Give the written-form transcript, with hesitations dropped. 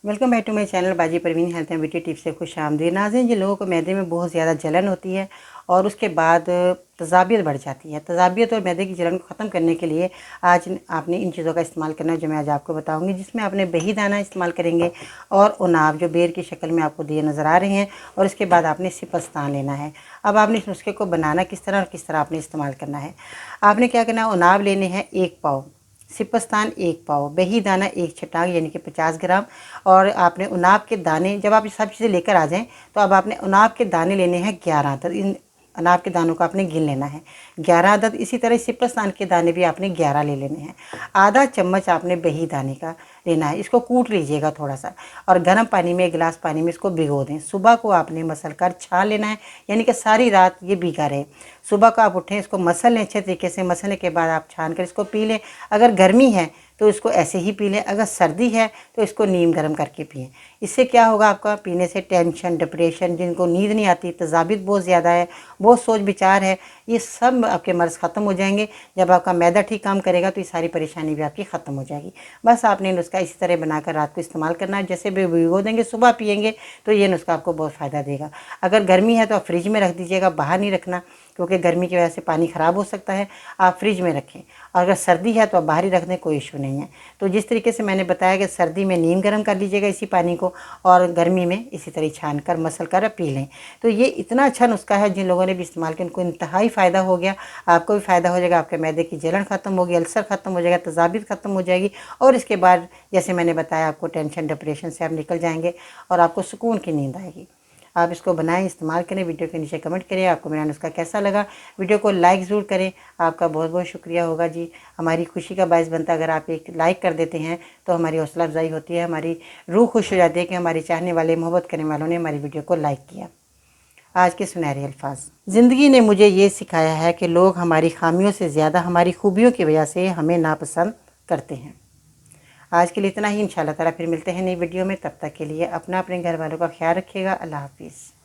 Welcome back to my channel Baji Parveen health and beauty tips से खुश आमदीद। नाज़रीन, जिन लोगों को मैदे में बहुत ज़्यादा जलन होती है और उसके बाद तजाबियत बढ़ जाती है, तजाबियत और मैदे की जलन को ख़त्म करने के लिए आज आपने इन चीज़ों का इस्तेमाल करना है जो मैं आज आपको बताऊंगी, जिसमें आपने बही दाना इस्तेमाल करेंगे और उनाब जो बेर की शक्ल में आपको दिए नज़र आ रहे हैं, और इसके बाद आपने सिपस्तान लेना है। अब आपने इस नुस्खे को बनाना किस तरह और किस तरह आपने इस्तेमाल करना है। आपने क्या करना है, उनाब लेने हैं 1 पाव, सिपस्तान 1 पाव, बही दाना 1 छटांग यानी कि 50 ग्राम। और आपने उनाब के दाने, जब आप ये सब चीज़ें लेकर आ जाएं तो अब आपने उनाब के दाने लेने हैं 11 अदद। इन अनाब के दानों को आपने गिन लेना है 11 अदद। इसी तरह सिपस्तान के दाने भी आपने 11 ले लेने हैं। आधा चम्मच आपने बही दाने का लेना है, इसको कूट लीजिएगा थोड़ा सा और गर्म पानी में, एक गिलास पानी में इसको भिगो दें। सुबह को आपने मसल कर छान लेना है, यानी कि सारी रात ये भीगा रहे। सुबह को आप उठें, इसको मसल लें अच्छे तरीके से। मसलने के बाद आप छान कर इसको पी लें। अगर गर्मी है तो इसको ऐसे ही पी लें, अगर सर्दी है तो इसको नीम गर्म करके पिएं। इससे क्या होगा, आपका पीने से टेंशन, डिप्रेशन, जिनको नींद नहीं आती, तजाबियत बहुत ज़्यादा है, बहुत सोच विचार है, ये सब आपके मर्ज़ ख़त्म हो जाएंगे। जब आपका मैदा ठीक काम करेगा तो ये सारी परेशानी भी आपकी ख़त्म हो जाएगी। बस आपने नुस्खा इसी तरह बनाकर रात को इस्तेमाल करना है। जैसे भिगो देंगे, सुबह पिएंगे तो ये नुस्खा आपको बहुत फ़ायदा देगा। अगर गर्मी है तो आप फ्रिज में रख दीजिएगा, बाहर नहीं रखना, क्योंकि गर्मी की वजह से पानी ख़राब हो सकता है। आप फ्रिज में रखें, और अगर सर्दी है तो आप बाहर ही रख दें, कोई इशू नहीं है। तो जिस तरीके से मैंने बताया कि सर्दी में नीम गर्म कर लीजिएगा इसी पानी को, और गर्मी में इसी तरह छान कर मसल कर पी लें। तो ये इतना अच्छा नुस्खा है, जिन लोगों ने भी इस्तेमाल किया उनको इंतहाई फ़ायदा हो गया। आपको भी फ़ायदा हो जाएगा, आपके मैदे की जलन ख़त्म होगी, अल्सर ख़त्म हो जाएगा, तजाबियत ख़त्म हो जाएगी, और इसके बाद जैसे मैंने बताया आपको टेंशन, डिप्रेशन से आप निकल जाएंगे और आपको सुकून की नींद आएगी। आप इसको बनाएं, इस्तेमाल करें। वीडियो के नीचे कमेंट करें आपको मेरा नुस्खा कैसा लगा। वीडियो को लाइक ज़रूर करें, आपका बहुत बहुत शुक्रिया होगा जी। हमारी खुशी का बायस बनता है अगर आप एक लाइक कर देते हैं तो हमारी हौसला अफजाई होती है, हमारी रूह खुश हो जाती है कि हमारे चाहने वाले, मोहब्बत करने वालों ने हमारी वीडियो को लाइक किया। आज के सुनहरे अल्फाज। ज़िंदगी ने मुझे ये सिखाया है कि लोग हमारी खामियों से ज़्यादा हमारी खूबियों की वजह से हमें नापसंद करते हैं। आज के लिए इतना ही। इंशाल्लाह ताला फिर मिलते हैं नई वीडियो में। तब तक के लिए अपना, अपने घर वालों का ख्याल रखिएगा। अल्लाह हाफिज़।